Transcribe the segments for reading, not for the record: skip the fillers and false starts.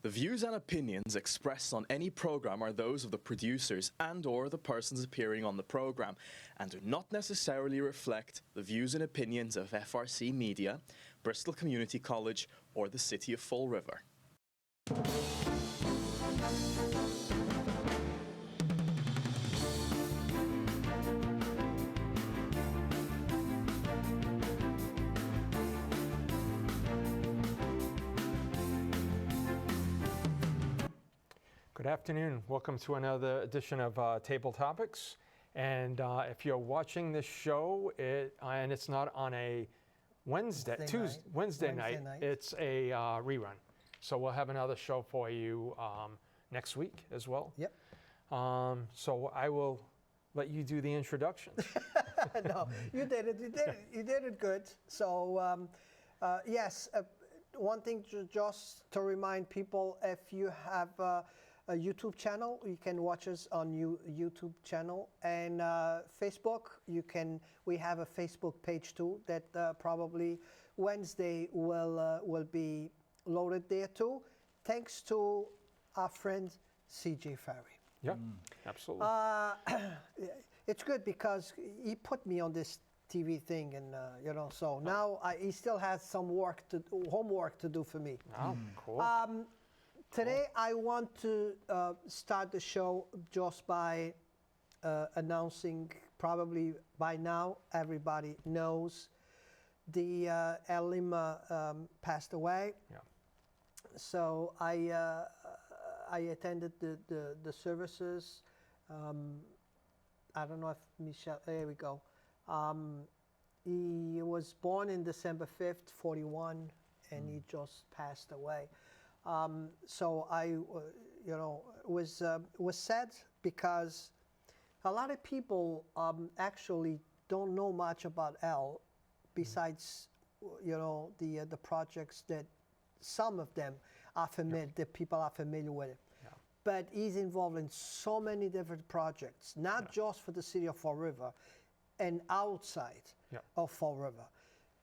The views and opinions expressed on any program are those of the producers and/or the persons appearing on the program, and do not necessarily reflect the views and opinions of FRC Media, Bristol Community College, or the City of Fall River. Good afternoon. Welcome to another edition of Table Topics. And if you're watching this show, and it's not on a Wednesday night, it's a rerun. So we'll have another show for you next week as well. Yep. So I will let you do the introduction. No, you did it. You did it good. So yes, one thing just to remind people: if you have a YouTube channel, you can watch us on YouTube channel, and Facebook. We have a Facebook page too that probably Wednesday will be loaded there too, thanks to our friend CJ Ferry. Yeah, absolutely. It's good because he put me on this TV thing, and so now he still has some homework to do for me. Oh, cool. Today I want to start the show just by announcing, probably by now everybody knows, the Alfred Lima passed away. Yeah. So I attended the services. I don't know if Michelle, there we go. He was born in December 5th, 41, and he just passed away. So I, was sad because a lot of people actually don't know much about Al, besides, the projects that some of them are familiar, that people are familiar with. Yeah. But he's involved in so many different projects, not just for the city of Fall River and outside of Fall River,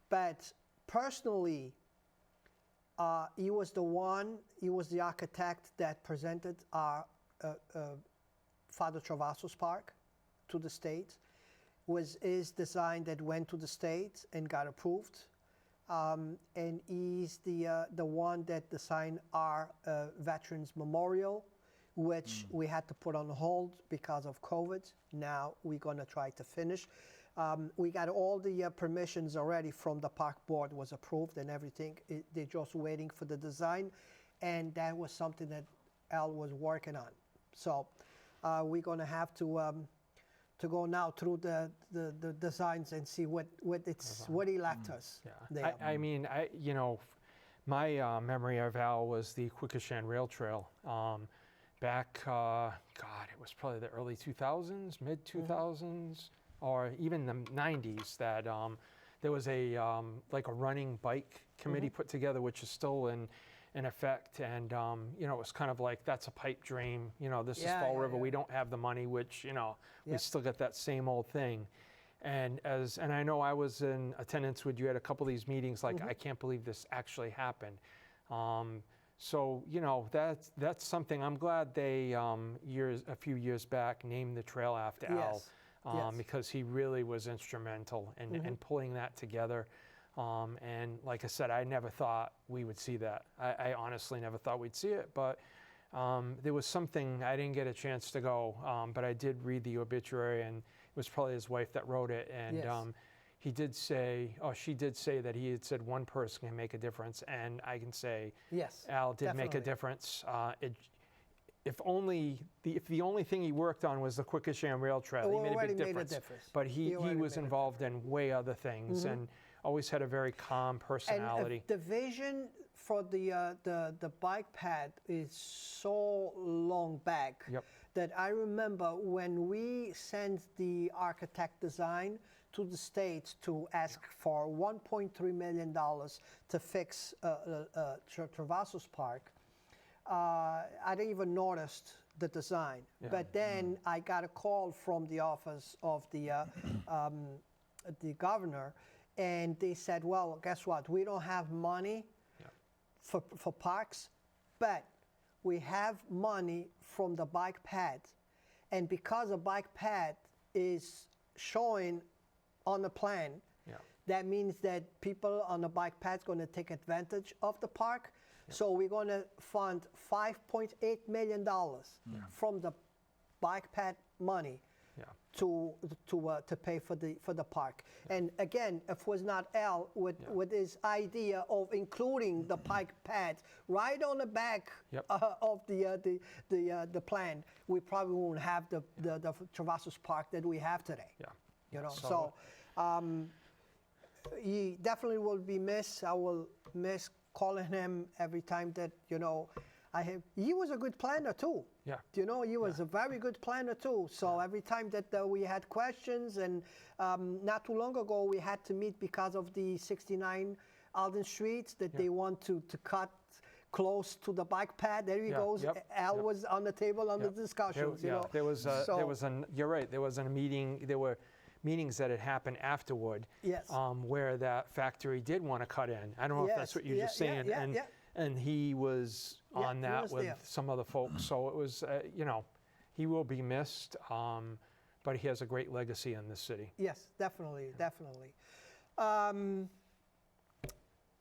but personally. He was the architect that presented our Father Travassos Park to the state. Was his design that went to the state and got approved. And he's the one that designed our Veterans Memorial, which we had to put on hold because of COVID. Now we're gonna try to finish. We got all the permissions already from the park board, was approved and everything. They're just waiting for the design, and that was something that Al was working on. So we're gonna have to go now through the designs and see what he left us. Yeah. I mean, my memory of Al was the Quequechan Rail Trail. Back, it was probably the early 2000s, mid 2000s. Or even the 90s, that there was a running bike committee put together, which is still in effect, and it was kind of like, that's a pipe dream. This is Fall River. We don't have the money, which we still get that same old thing. And I know I was in attendance with you at a couple of these meetings. Like, I can't believe this actually happened. So that's something. I'm glad they a few years back named the trail after Al. Because he really was instrumental in pulling that together. And like I said, I never thought we would see that. I honestly never thought we'd see it, but there was something, I didn't get a chance to go, but I did read the obituary, and it was probably his wife that wrote it. And she did say that he had said one person can make a difference, and I can say Al did make a difference. If the only thing he worked on was the Quequechan Rail Trail, he made a big difference. But he was involved in way other things, and always had a very calm personality. And the vision for the bike path is so long back that I remember when we sent the architect design to the States to ask for $1.3 million to fix Travassos Park. I didn't even notice the design, but then I got a call from the office of the governor, and they said, "Well, guess what? We don't have money for parks, but we have money from the bike pad. And because the bike pad is showing on the plan, that means that people on the bike pad is going to take advantage of the park. So we're going to fund $5.8 million from the bike pad money to pay for the park. And again, if it was not Al with his idea of including the bike pads right on the back of the plan, we probably won't have the Travassos Park that we have today. You know, so he definitely will be missed. I will miss calling him every time that, you know, he was a good planner too. You know, he was a very good planner too. So every time that we had questions, and not too long ago we had to meet because of the 69 Alden Street that they want to cut close to the bike pad. There he goes. Al was on the table on the discussions. There was you're right. There was a meeting. There were meetings that had happened afterward, where that factory did want to cut in. I don't know if that's what you're just saying. And he was on that with some other folks. So it was, you know, he will be missed, but he has a great legacy in this city. Yes, definitely, definitely.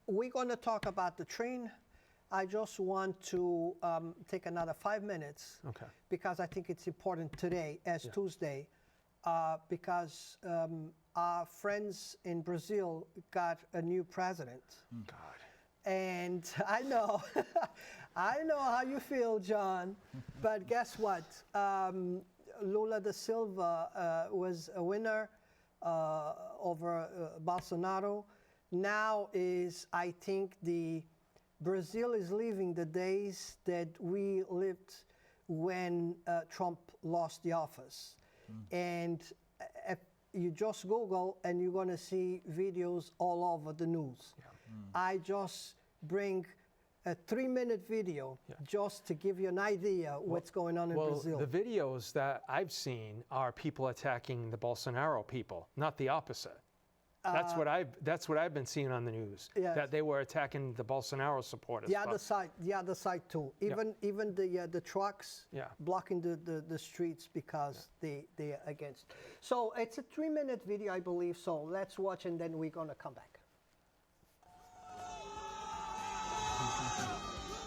We're going to talk about the train. I just want to take another 5 minutes because I think it's important today as Tuesday. Because our friends in Brazil got a new president. God. And I know, I know how you feel, John, but guess what? Lula da Silva was a winner over Bolsonaro. Now is, I think, Brazil is living the days that we lived when Trump lost the office. And if you just Google and you're going to see videos all over the news. I just bring a 3-minute video just to give you an idea what's going on in Brazil. The videos that I've seen are people attacking the Bolsonaro people, not the opposite. That's what I've been seeing on the news. That they were attacking the Bolsonaro supporters. The other side too. Even the trucks blocking the streets because they are against. So it's a 3-minute video, I believe. So let's watch and then we're gonna come back.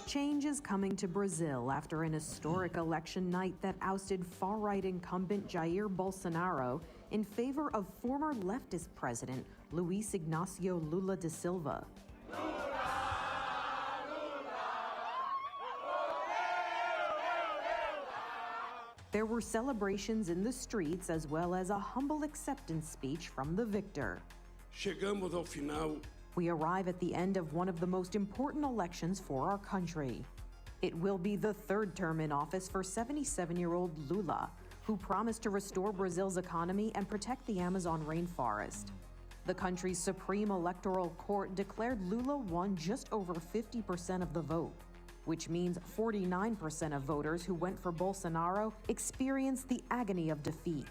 Change is coming to Brazil after an historic election night that ousted far-right incumbent Jair Bolsonaro in favor of former leftist president Luiz Ignacio Lula da Silva. There were celebrations in the streets as well as a humble acceptance speech from the victor. Chegamos ao final. We arrive at the end of one of the most important elections for our country. It will be the third term in office for 77-year-old Lula, who promised to restore Brazil's economy and protect the Amazon rainforest. The country's Supreme Electoral Court declared Lula won just over 50% of the vote, which means 49% of voters who went for Bolsonaro experienced the agony of defeat.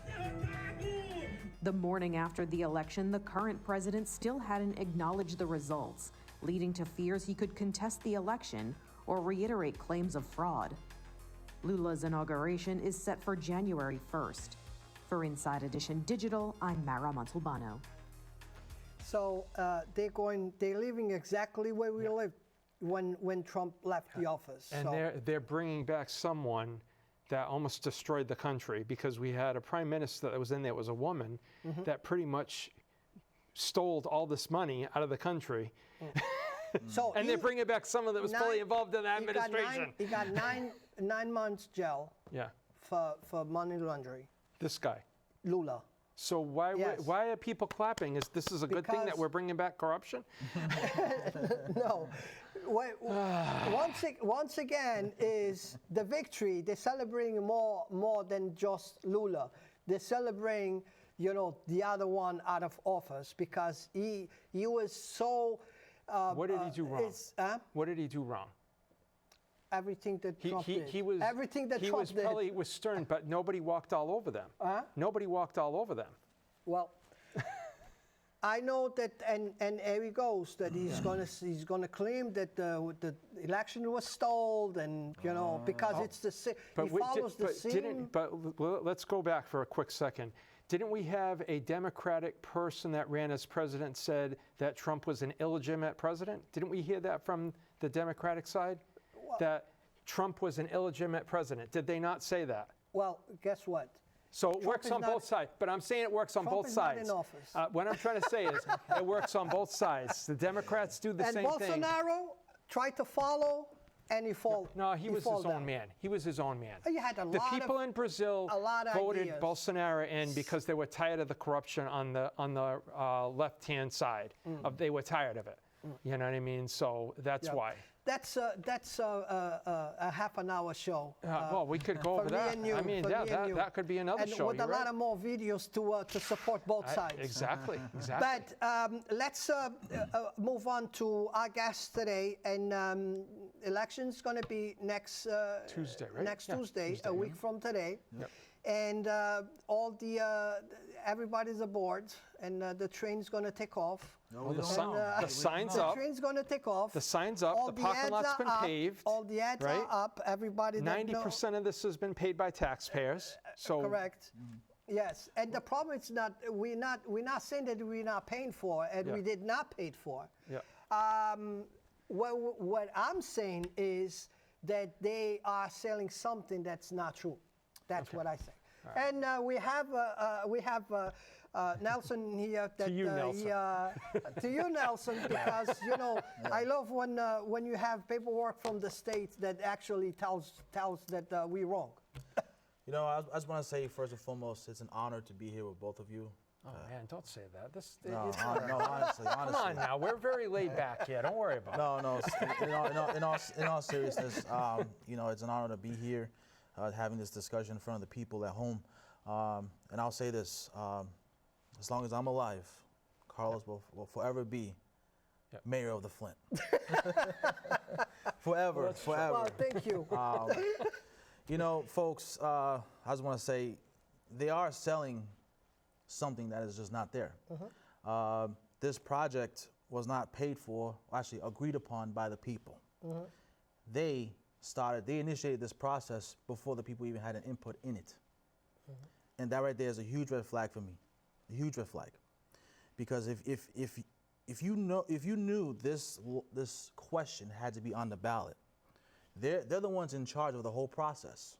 The morning after the election, the current president still hadn't acknowledged the results, leading to fears he could contest the election or reiterate claims of fraud. Lula's inauguration is set for January 1st. For Inside Edition Digital, I'm Mara Montalbano. So they're living exactly where we lived when Trump left the office. And they're bringing back someone that almost destroyed the country, because we had a prime minister that was in there, was a woman that pretty much stole all this money out of the country. So and they're bringing back someone that was fully involved in the administration. He got 9 months jail for money laundering. This guy. Lula. So why are people clapping? This is a good thing that we're bringing back corruption? No. Once again is the victory. They're celebrating more than just Lula. They're celebrating, the other one out of office, because he was so. What did he do wrong? What did he do wrong? Everything that Trump did. Everything that Trump did. He probably was stern, but nobody walked all over them. Nobody walked all over them. Well, I know that, and here he goes, that he's gonna claim that the election was stolen, and because it's he follows the same. Let's go back for a quick second. Didn't we have a Democratic person that ran as president said that Trump was an illegitimate president? Didn't we hear that from the Democratic side? That Trump was an illegitimate president. Did they not say that? Well, guess what? So it works on both sides, but I'm saying it works on both sides. Trump is not in office. What I'm trying to say is it works on both sides. The Democrats do the same thing. And Bolsonaro tried to follow, and he fall. No, he was his own man. He was his own man. You had the people in Brazil voted Bolsonaro in because they were tired of the corruption on the left-hand side. They were tired of it. You know what I mean? So that's why. That's a half an hour show. Well, we could go over that. I mean, that could be another show. And with a lot of more videos to support both sides. Exactly. But let's move on to our guest today. And election's going to be next Tuesday, right? Next Tuesday, a week from today. Yep. And everybody's aboard, and the train's going to take off. The sign's up. The train's going to take off. The sign's up. The parking lot's been paved. All the ads are up. Everybody. 90% of this has been paid by taxpayers. So correct. Yes, and the problem is we're not saying that we're not paying for, and we did not pay for. Yeah. What I'm saying is that they are selling something that's not true. That's what I say. Right. And we have Nelson here. That, to you, Nelson. To you, Nelson, because I love when you have paperwork from the state that actually tells that we're wrong. I just want to say first and foremost, it's an honor to be here with both of you. Oh man, don't say that. No, honestly. Come on now, we're very laid back here. Don't worry about it. No. In all seriousness, it's an honor to be here, having this discussion in front of the people at home. And I'll say this: as long as I'm alive, Carlos will forever be mayor of the Flint. Forever. Well, thank you. Folks, I just want to say they are selling something that is just not there. This project was not paid for, actually agreed upon by the people. They initiated this process before the people even had an input in it. And that right there is a huge red flag for me, a huge red flag. Because if you knew this question had to be on the ballot, they're the ones in charge of the whole process.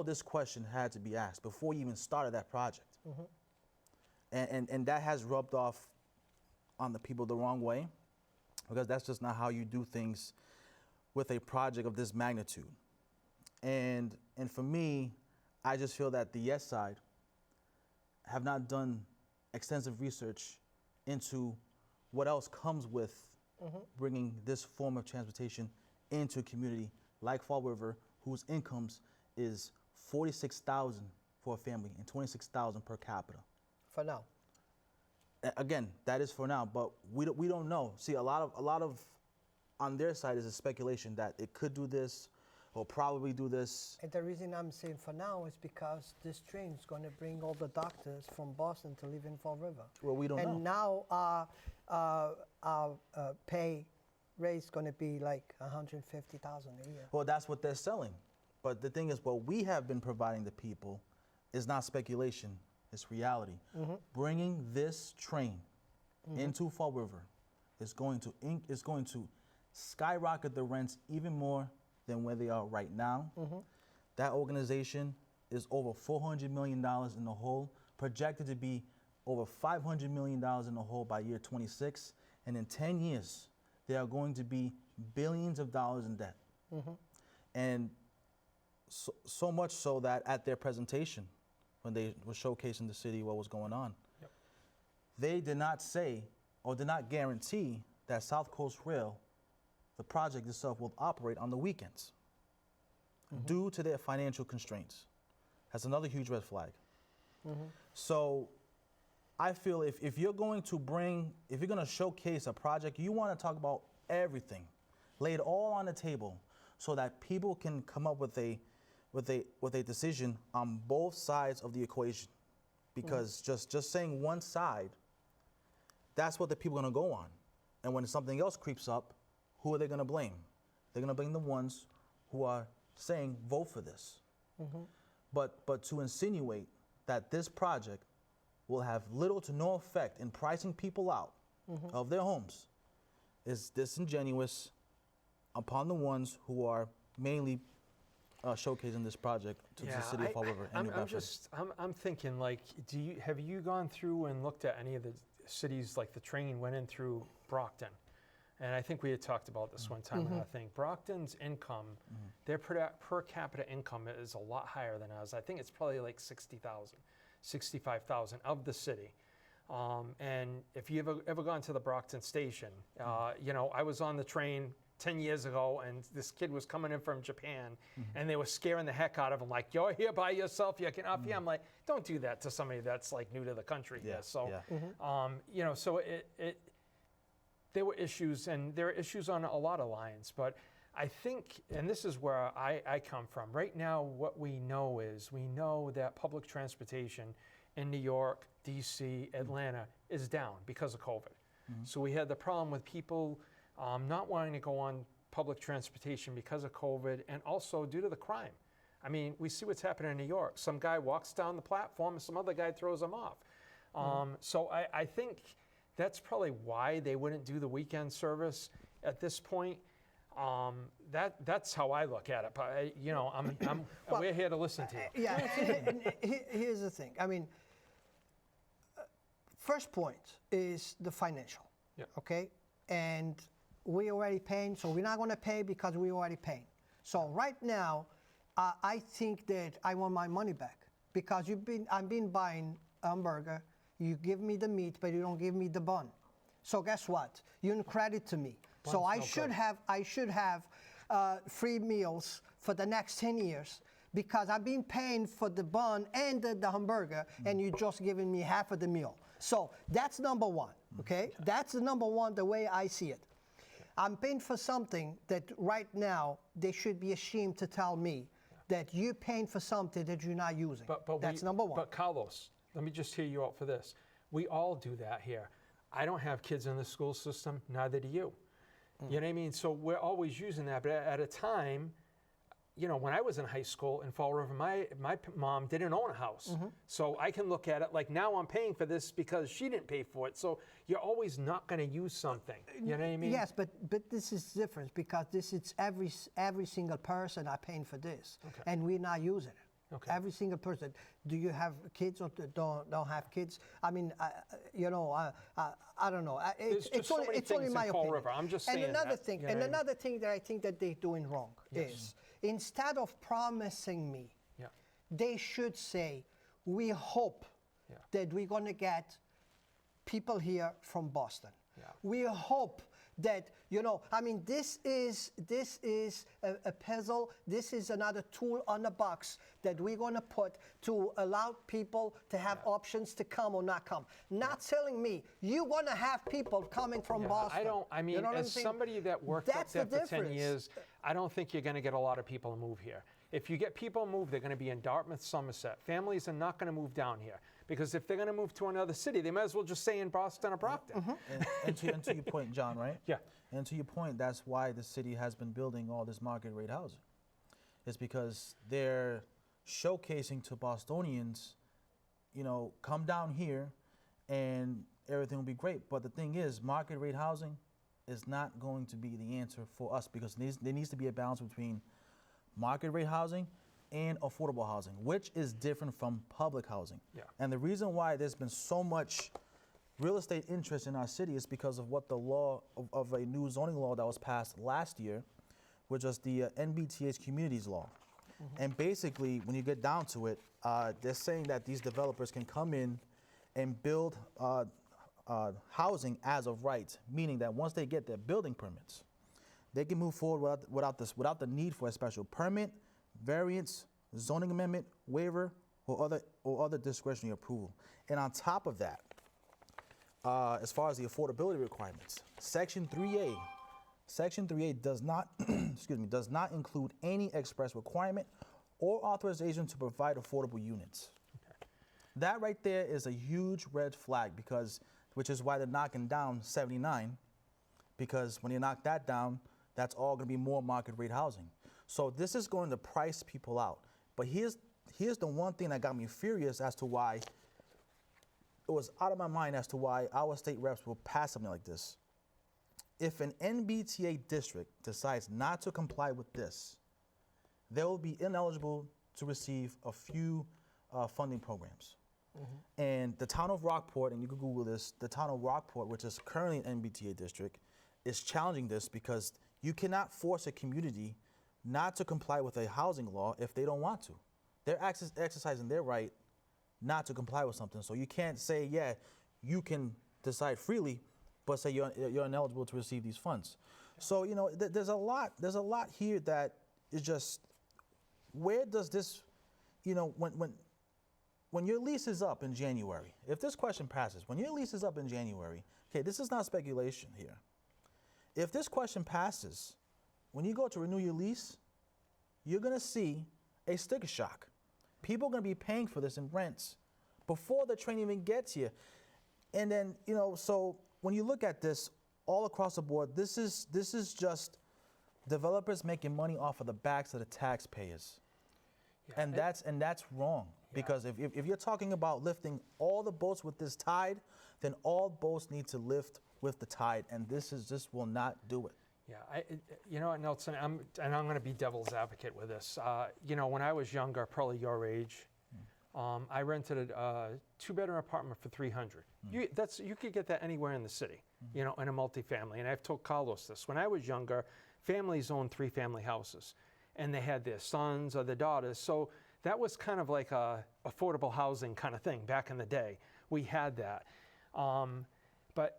This question had to be asked before you even started that project. And that has rubbed off on the people the wrong way, because that's just not how you do things with a project of this magnitude. And for me, I just feel that the yes side have not done extensive research into what else comes with bringing this form of transportation into a community like Fall River, whose incomes is $46,000 for a family and $26,000 per capita. For now. Again, that is for now, but we don't know. See, a lot of on their side is a speculation that it could do this or probably do this. And the reason I'm saying for now is because this train is going to bring all the doctors from Boston to live in Fall River. Well, we don't know. And now our pay rate is going to be like $150,000 a year. Well, that's what they're selling. But the thing is, what we have been providing the people is not speculation, it's reality. Bringing this train into Fall River is going to skyrocket the rents even more than where they are right now. That organization is over $400 million in the hole, projected to be over $500 million in the hole by year 26. And in 10 years, they are going to be billions of dollars in debt. And so much so that at their presentation, when they were showcasing the city what was going on, they did not say or did not guarantee that South Coast Rail, the project itself, will operate on the weekends due to their financial constraints. That's another huge red flag. So I feel if you're going to showcase a project, you want to talk about everything, lay it all on the table so that people can come up with a decision on both sides of the equation. Because just saying one side that's what the people are going to go on. And when something else creeps up, who are they going to blame? They're going to blame the ones who are saying, vote for this. But to insinuate that this project will have little to no effect in pricing people out of their homes is disingenuous upon the ones who are mainly showcasing this project to the city of Fall River and New Bedford. I'm thinking, like, have you gone through and looked at any of the cities, like the train went in through Brockton? And I think we had talked about this one time, and I think Brockton's income, their per capita income is a lot higher than ours. I think it's probably like 60,000, 65,000 of the city. And if you've ever gone to the Brockton station, you know, I was on the train 10 years ago, and this kid was coming in from Japan, and they were scaring the heck out of him, like, you're here by yourself, you can off here. I'm like, don't do that to somebody that's like new to the country. So, you know, so there were issues, and there are issues on a lot of lines, but I think, and this is where I come from, right now what we know that public transportation in New York, DC, Atlanta is down because of COVID. So we had the problem with people not wanting to go on public transportation because of COVID, and also due to the crime. I mean, we see what's happening in New York. Some guy walks down the platform and some other guy throws him off. So I think that's probably why they wouldn't do the weekend service at this point. That's how I look at it. But you know, well, we're here to listen to you. Yeah, and here's the thing. I mean, first point is the financial. Okay, and we already paying, so we're not going to pay because we already paying. So right now, I think that I want my money back because I've been buying hamburger. You give me the meat, but you don't give me the bun. So guess what? You didn't credit to me. Bun's so I should have free meals for the next 10 years because I've been paying for the bun and the hamburger, and you're just giving me half of the meal. So that's number one, okay? That's the number one, the way I see it. I'm paying for something that right now they should be ashamed to tell me that you're paying for something that you're not using. That's number one. But Carlos, let me just hear you out for this. We all do that here. I don't have kids in the school system, neither do you. You know what I mean? So we're always using that. But at a time, you know, when I was in high school in Fall River, my mom didn't own a house. So I can look at it like, now I'm paying for this because she didn't pay for it. So you're always not going to use something. You know what I mean? Yes, but this is different because this is every single person are paying for this, and we're not using it. Every single person. Do you have kids or don't have kids? I mean, you know, I don't know. It's only my opinion. River. I'm just saying. And another that, thing, you know and another thing that I think that they're doing wrong is instead of promising me, they should say, we hope that we're going to get people here from Boston. We hope that, you know, I mean, this is a puzzle. This is another tool on the box that we're going to put to allow people to have options to come or not come. Not telling me you're going to have people coming from Boston. I mean, you know as somebody that worked up there for 10 years, I don't think you're going to get a lot of people to move here. If you get people to move, they're going to be in Dartmouth, Somerset. Families are not going to move down here because if they're going to move to another city, they might as well just stay in Boston or Brockton. And to your point, John, right? Yeah. And to your point, that's why the city has been building all this market rate housing. It's because they're showcasing to Bostonians, you know, come down here and everything will be great. But the thing is, market rate housing is not going to be the answer for us because there needs to be a balance between market rate housing and affordable housing, which is different from public housing. And the reason why there's been so much real estate interest in our city is because of what the law of a new zoning law that was passed last year, which was the MBTA's communities law. And basically, when you get down to it, they're saying that these developers can come in and build housing as of right, meaning that once they get their building permits, they can move forward without the need for a special permit, variance, zoning amendment, waiver, or other discretionary approval. And on top of that, as far as the affordability requirements, Section 3A does not does not include any express requirement or authorization to provide affordable units. That right there is a huge red flag because which is why they're knocking down 79, because when you knock that down, that's all going to be more market rate housing. So this is going to price people out. But here's the one thing that got me furious as to why it was out of my mind as to why our state reps will pass something like this. If an MBTA district decides not to comply with this, they will be ineligible to receive a few funding programs. And the town of Rockport, and you can Google this, the town of Rockport, which is currently an MBTA district, is challenging this because you cannot force a community not to comply with a housing law if they don't want to. They're exercising their right not to comply with something. So you can't say, yeah, you can decide freely, but say you're ineligible to receive these funds. So, you know, there's a lot here that is just, where does this, you know, when your lease is up in January, if this question passes, when your lease is up in January, okay, this is not speculation here. If this question passes, when you go to renew your lease, you're going to see a sticker shock. People are going to be paying for this in rents before the train even gets here. And then, you know, so when you look at this all across the board, this is just developers making money off of the backs of the taxpayers. Yeah, and that's wrong. Yeah. Because if you're talking about lifting all the boats with this tide, then all boats need to lift with the tide, and this will not do it. Yeah, you know, Nelson, I'm going to be devil's advocate with this. You know, when I was younger, probably your age, I rented a 2-bedroom apartment for $300. You could get that anywhere in the city, you know, in a multifamily. And I've told Carlos this. When I was younger, families owned 3-family houses, and they had their sons or their daughters. So that was kind of like a affordable housing kind of thing back in the day. We had that, but.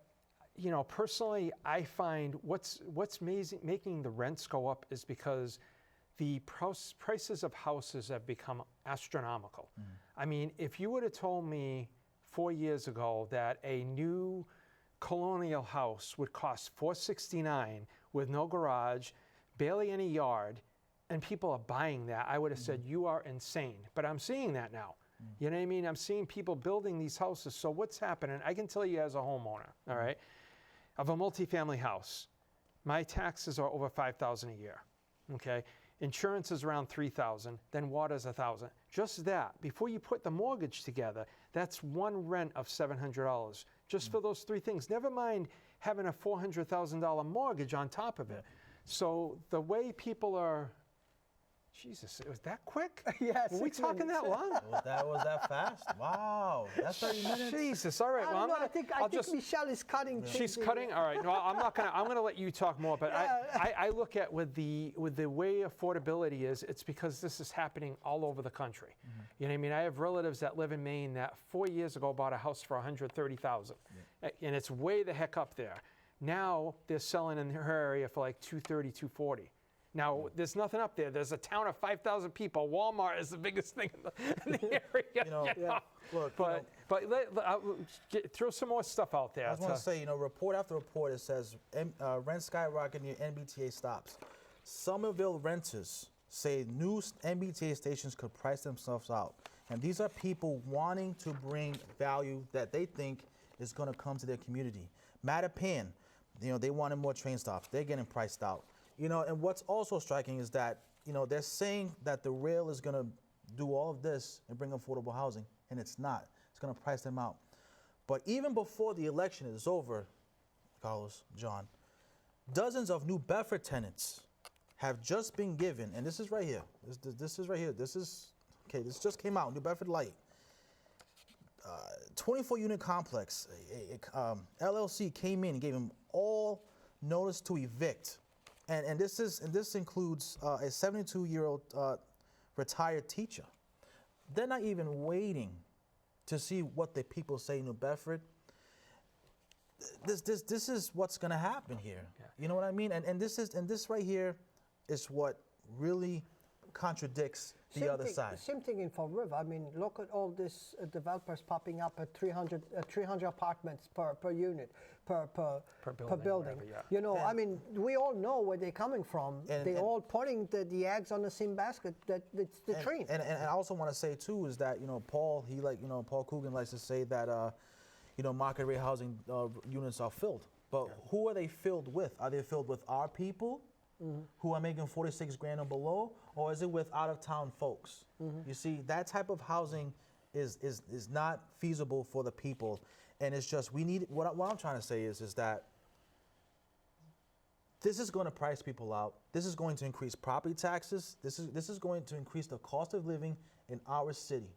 You know, personally, I find what's making the rents go up is because the prices of houses have become astronomical. I mean, if you would have told me 4 years ago that a new colonial house would cost $469 with no garage, barely any yard, and people are buying that, I would have said, you are insane. But I'm seeing that now. You know what I mean? I'm seeing people building these houses. So what's happening? I can tell you as a homeowner, all right, of a multifamily house, my taxes are over $5,000 a year, okay? Insurance is around $3,000, then water's $1,000. Just that, before you put the mortgage together, that's one rent of $700, just for those three things. Never mind having a $400,000 mortgage on top of it. So the way people are, Jesus, it was that quick? Yeah, Were we talking that long? Was that fast? Wow, that's 30 minutes. Jesus, all right. Well, I think Michelle is cutting. She's cutting. All right. No, I'm not gonna. I'm gonna let you talk more. But I look at with the way affordability is. It's because this is happening all over the country. You know what I mean? I have relatives that live in Maine that 4 years ago bought a house for $130,000, and it's way the heck up there. Now they're selling in her area for like $230,000, $240,000. Now, there's nothing up there. There's a town of 5,000 people. Walmart is the biggest thing in the area. You know, look, throw some more stuff out there. I just want to say, you know, report after report, it says rent skyrocket near MBTA stops. Somerville renters say new MBTA stations could price themselves out. And these are people wanting to bring value that they think is going to come to their community. Mattapan, you know, they wanted more train stops. They're getting priced out. You know, and what's also striking is that, you know, they're saying that the rail is going to do all of this and bring affordable housing, and it's not. It's going to price them out. But even before the election is over, Carlos, John, dozens of New Bedford tenants have just been given, and this is right here. This is right here. This just came out, New Bedford Light. 24-unit complex. LLC came in and gave them all notice to evict. And this includes a 72-year-old retired teacher. They're not even waiting to see what the people say in New Bedford. This is what's going to happen here. Yeah. You know what I mean? And this right here is what really contradicts the other side. Same thing in Fall River. I mean, look at all these developers popping up at 300 apartments per unit, per building. Whatever, yeah. You know, I mean, we all know where they're coming from. They're all putting the eggs on the same basket. That it's the train. And I also want to say too is that, you know, Paul Coogan likes to say that market rate housing units are filled. But who are they filled with? Are they filled with our people who are making 46 grand or below, or is it with out-of-town folks? You see, that type of housing is not feasible for the people, and it's just we need. What I'm trying to say is that this is going to price people out. This is going to increase property taxes. This is going to increase the cost of living in our city.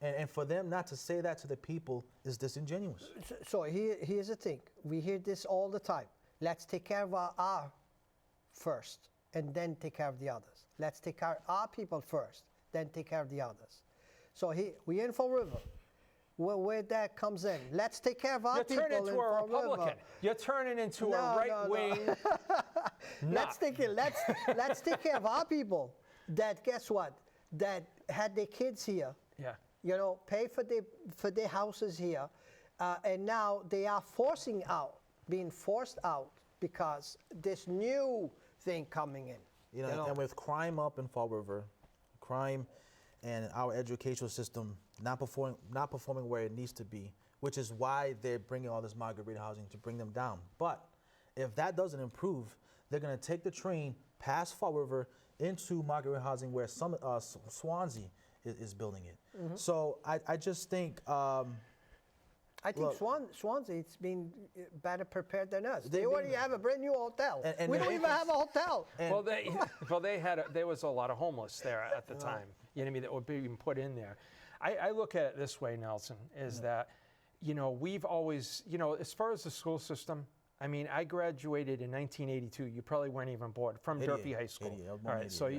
And for them not to say that to the people is disingenuous. So here's the thing. We hear this all the time. Let's take care of our first and then take care of the others. Let's take care of our people first, then take care of the others. So we're in Fall River. Where that comes in. Let's take care of our people. You're turning into a Republican. You're turning into a right-wing. Let's take care of our people that, guess what, that had their kids here. Yeah. Pay for their houses here, and now they are being forced out because this new thing coming in. And with crime up in Fall River, crime and our educational system not performing where it needs to be, which is why they're bringing all this market rate housing to bring them down. But if that doesn't improve, they're going to take the train past Fall River into market rate housing where Swansea is building it. So I just think I think Swansea it's been better prepared than us. They already have a brand new hotel. And we don't even have a hotel. There was a lot of homeless there at the time. You know what I mean? That were being put in there. I look at it this way, Nelson, is that we've always as far as the school system. I mean, I graduated in 1982. You probably weren't even born from Durfee High School. 88, all right, so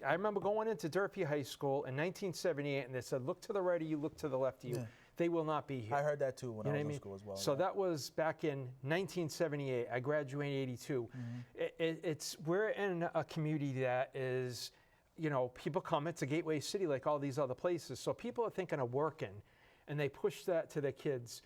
I remember going into Durfee High School in 1978, and they said, look to the right of you, look to the left of you. Yeah. They will not be here. I heard that too when I was in school as well. So that was back in 1978. I graduated in 82. We're in a community that is, people come, it's a gateway city like all these other places. So people are thinking of working, and they push that to their kids.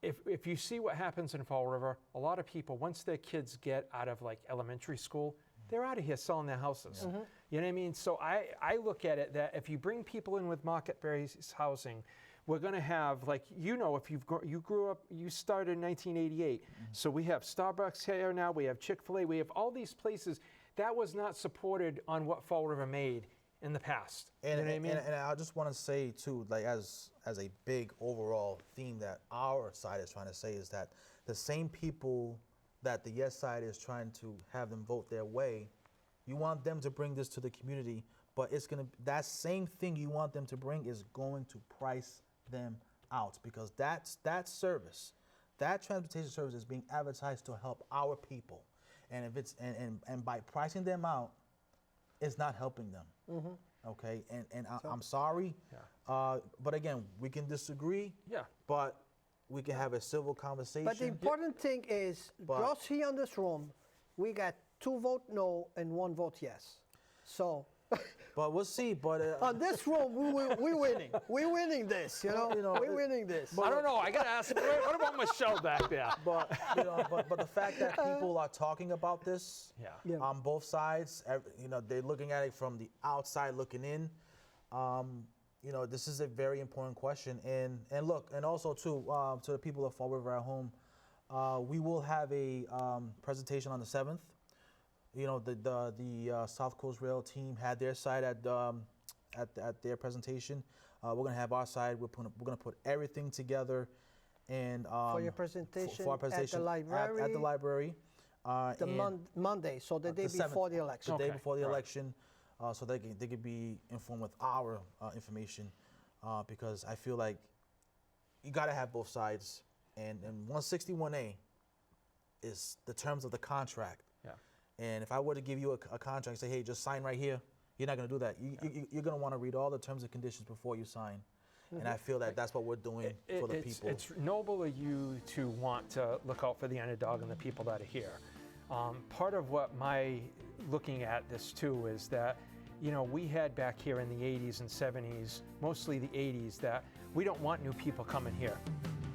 If you see what happens in Fall River, a lot of people, once their kids get out of like elementary school, they're out of here selling their houses. You know what I mean? So I look at it that if you bring people in with market-based housing, we're going to have, if you grew up, you started in 1988. So we have Starbucks here now, we have Chick-fil-A, we have all these places. That was not supported on what Fall River made in the past. And, you know what I mean? And I just want to say too, like as a big overall theme that our side is trying to say is that the same people that the yes side is trying to have them vote their way, you want them to bring this to the community, but that same thing you want them to bring is going to price them out, because that service, that transportation service is being advertised to help our people, and if it's and by pricing them out, it's not helping them. Okay, and I'm sorry, but again, we can disagree. But we can have a civil conversation. But the important thing is, just here in this room, we got 2 vote no and 1 vote yes. So. But we'll see. But on this room, we're winning. We're winning this. We're winning this. I don't know. I got to ask. What about Michelle back there? But but the fact that people are talking about this on both sides, they're looking at it from the outside looking in. This is a very important question. And look, and also too, to the people of Fall River at home, we will have a presentation on the 7th. The South Coast Rail team had their side at their presentation. We're gonna have our side. We're gonna put everything together, and for your presentation, for our presentation at the library. Monday, so the day before the election. The day before the election, so they could be informed with our information, because I feel like you gotta have both sides, and 161A is the terms of the contract. And if I were to give you a contract and say, hey, just sign right here, you're not going to do that. You're going to want to read all the terms and conditions before you sign. And I feel that that's what we're doing for the people. It's noble of you to want to look out for the underdog and the people that are here. Part of what my looking at this too is that, we had back here in the 80s and 70s, mostly the 80s, that we don't want new people coming here.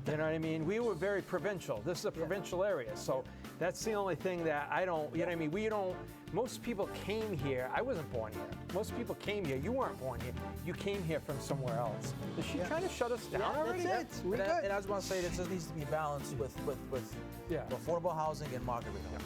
You know what I mean? We were very provincial. This is a provincial area. So That's the only thing that I don't, you know what I mean? We don't, most people came here. I wasn't born here. Most people came here. You weren't born here. You came here from somewhere else. Is she trying to shut us down already? That's it. And I just want to say this just needs to be balanced with affordable housing and market rate.